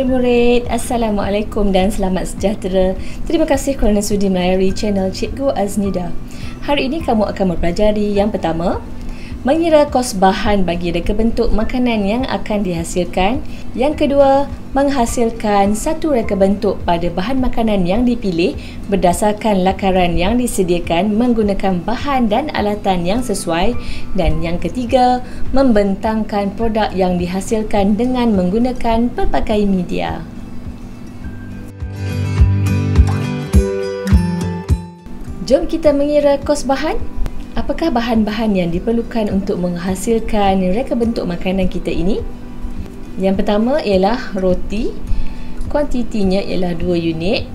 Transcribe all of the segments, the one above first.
murid-murid, Assalamualaikum dan selamat sejahtera. Terima kasih kerana sudi melayari channel Cikgu Aznida. Hari ini kamu akan mempelajari yang pertama, mengira kos bahan bagi reka bentuk makanan yang akan dihasilkan. Yang kedua, menghasilkan satu reka bentuk pada bahan makanan yang dipilih berdasarkan lakaran yang disediakan menggunakan bahan dan alatan yang sesuai. Dan yang ketiga, membentangkan produk yang dihasilkan dengan menggunakan pelbagai media. Jom kita mengira kos bahan. Apakah bahan-bahan yang diperlukan untuk menghasilkan reka bentuk makanan kita ini? Yang pertama ialah roti. Kuantitinya ialah 2 unit.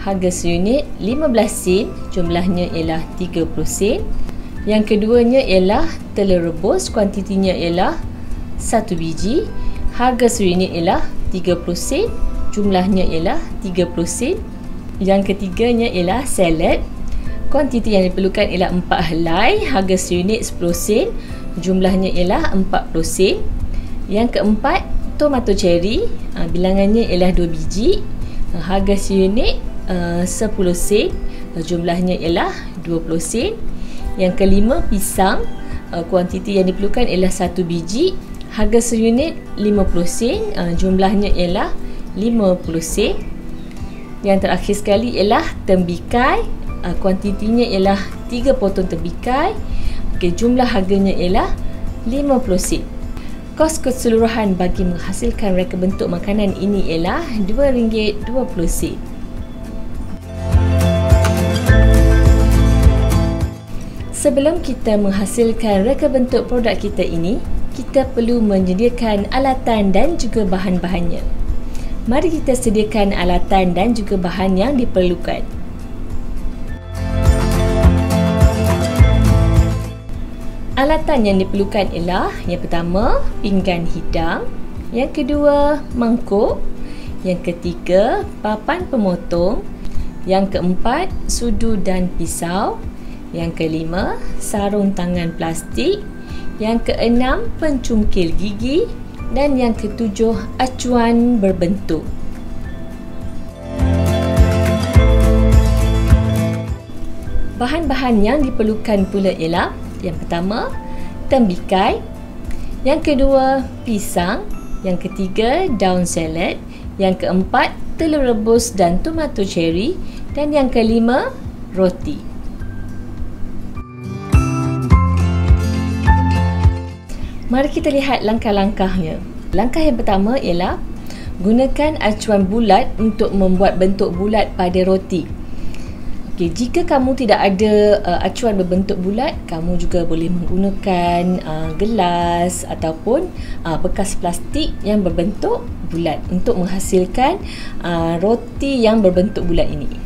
Harga seunit 15 sen. Jumlahnya ialah 30 sen. Yang keduanya ialah telur rebus. Kuantitinya ialah 1 biji. Harga seunit ialah 30 sen. Jumlahnya ialah 30 sen. Yang ketiganya ialah salad. Kuantiti yang diperlukan ialah 4 helai, harga seunit 10 sen, jumlahnya ialah 40 sen. Yang keempat, tomato cherry, bilangannya ialah 2 biji, harga seunit 10 sen, jumlahnya ialah 20 sen. Yang kelima, pisang, kuantiti yang diperlukan ialah 1 biji, harga seunit 50 sen, jumlahnya ialah 50 sen. Yang terakhir sekali ialah tembikai. Kuantitinya ialah 3 potong tembikai. Jumlah harganya ialah 50 sen. Kos keseluruhan bagi menghasilkan reka bentuk makanan ini ialah RM2.20. Sebelum kita menghasilkan reka bentuk produk kita ini, kita perlu menyediakan alatan dan juga bahan-bahannya. Mari kita sediakan alatan dan juga bahan yang diperlukan. Alatan yang diperlukan ialah yang pertama, pinggan hidang. Yang kedua, mangkuk. Yang ketiga, papan pemotong. Yang keempat, sudu dan pisau. Yang kelima, sarung tangan plastik. Yang keenam, pencungkil gigi. Dan yang ketujuh, acuan berbentuk. Bahan-bahan yang diperlukan pula ialah yang pertama, tembikai. Yang kedua, pisang. Yang ketiga, daun salad. Yang keempat, telur rebus dan tomato cherry. Dan yang kelima, roti. Mari kita lihat langkah-langkahnya. Langkah yang pertama ialah gunakan acuan bulat untuk membuat bentuk bulat pada roti. Jika kamu tidak ada acuan berbentuk bulat, kamu juga boleh menggunakan gelas ataupun bekas plastik yang berbentuk bulat untuk menghasilkan roti yang berbentuk bulat ini.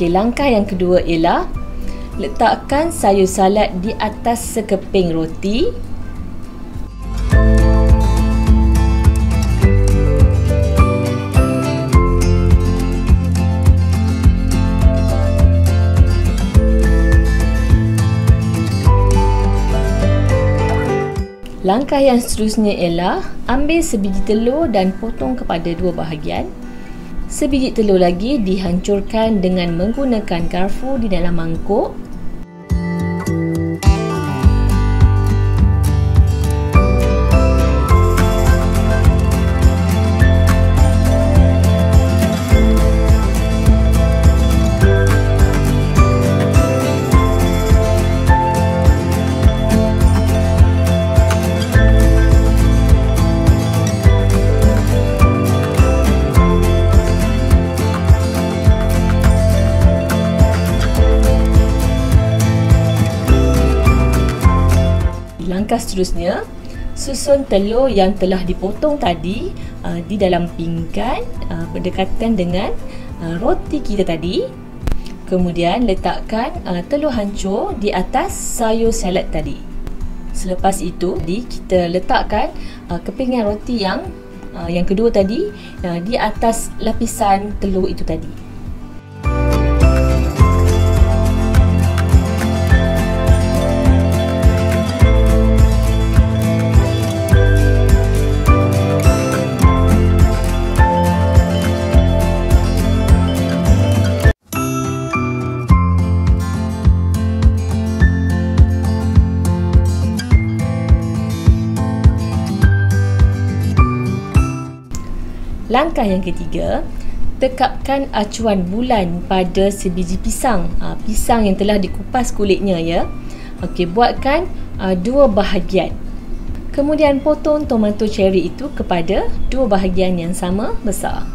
Langkah yang kedua ialah letakkan sayur salad di atas sekeping roti. Langkah yang seterusnya ialah ambil sebiji telur dan potong kepada 2 bahagian. Sebiji telur lagi dihancurkan dengan menggunakan garpu di dalam mangkuk. Langkah seterusnya, susun telur yang telah dipotong tadi di dalam pinggan berdekatan dengan roti kita tadi. Kemudian letakkan telur hancur di atas sayur salad tadi. Selepas itu, kita letakkan kepingan roti yang kedua tadi di atas lapisan telur itu tadi. Langkah yang ketiga, tekapkan acuan bulan pada sebiji pisang. Pisang yang telah dikupas kulitnya ya. Okey, buatkan dua bahagian. Kemudian potong tomato cherry itu kepada dua bahagian yang sama besar.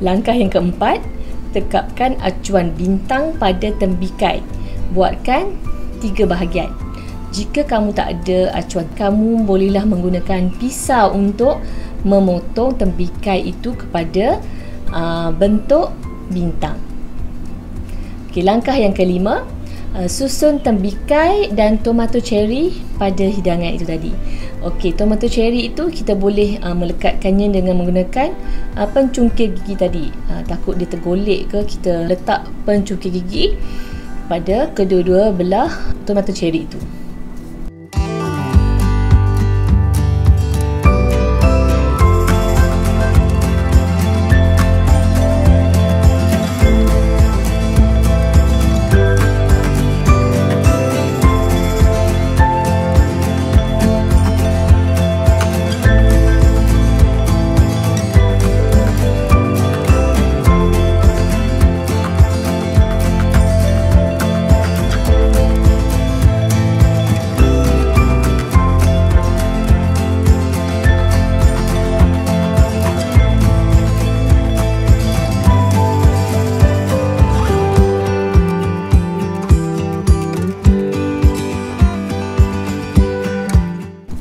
Langkah yang keempat, tekapkan acuan bintang pada tembikai. Buatkan 3 bahagian. Jika kamu tak ada acuan, kamu bolehlah menggunakan pisau untuk memotong tembikai itu kepada bentuk bintang. Okey, langkah yang kelima, susun tembikai dan tomato cherry pada hidangan itu tadi. Okey, tomato cherry itu kita boleh melekatkannya dengan menggunakan pencungkil gigi tadi. Takut dia tergolek ke, kita letak pencungkil gigi pada kedua-dua belah tomato cherry itu.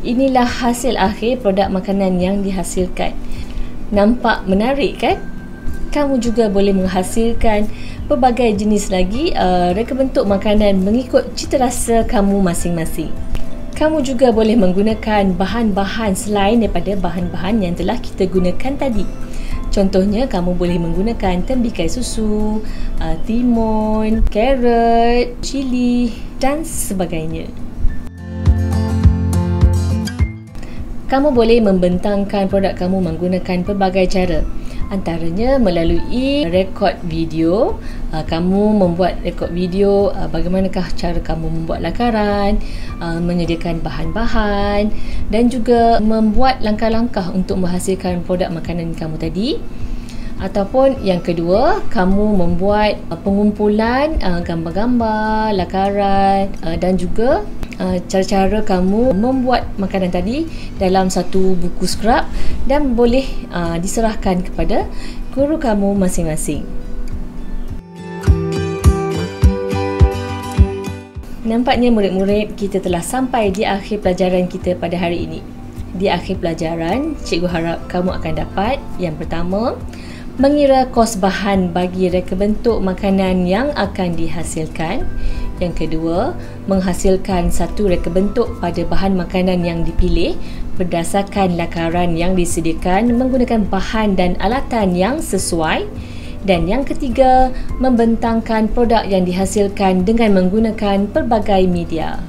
Inilah hasil akhir produk makanan yang dihasilkan. Nampak menarik kan? Kamu juga boleh menghasilkan pelbagai jenis lagi reka bentuk makanan mengikut cita rasa kamu masing-masing. Kamu juga boleh menggunakan bahan-bahan selain daripada bahan-bahan yang telah kita gunakan tadi. Contohnya, kamu boleh menggunakan tembikai susu, timun, carrot, cili dan sebagainya. Kamu boleh membentangkan produk kamu menggunakan pelbagai cara. Antaranya melalui rekod video. Kamu membuat rekod video bagaimanakah cara kamu membuat lakaran, menyediakan bahan-bahan dan juga membuat langkah-langkah untuk menghasilkan produk makanan kamu tadi. Ataupun yang kedua, kamu membuat pengumpulan gambar-gambar, lakaran dan juga cara-cara kamu membuat makanan tadi dalam satu buku scrap dan boleh diserahkan kepada guru kamu masing-masing. Nampaknya murid-murid kita telah sampai di akhir pelajaran kita pada hari ini. Di akhir pelajaran, cikgu harap kamu akan dapat yang pertama, mengira kos bahan bagi reka bentuk makanan yang akan dihasilkan. Yang kedua, menghasilkan satu reka bentuk pada bahan makanan yang dipilih berdasarkan lakaran yang disediakan menggunakan bahan dan alatan yang sesuai. Dan yang ketiga, membentangkan produk yang dihasilkan dengan menggunakan pelbagai media.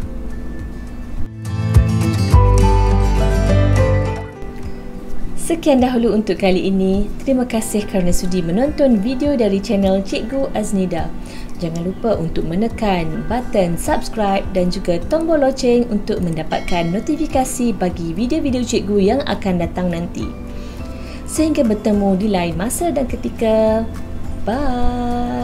Sekian dahulu untuk kali ini. Terima kasih kerana sudi menonton video dari channel Cikgu Aznida. Jangan lupa untuk menekan button subscribe dan juga tombol loceng untuk mendapatkan notifikasi bagi video-video cikgu yang akan datang nanti. Sehingga bertemu di lain masa dan ketika. Bye.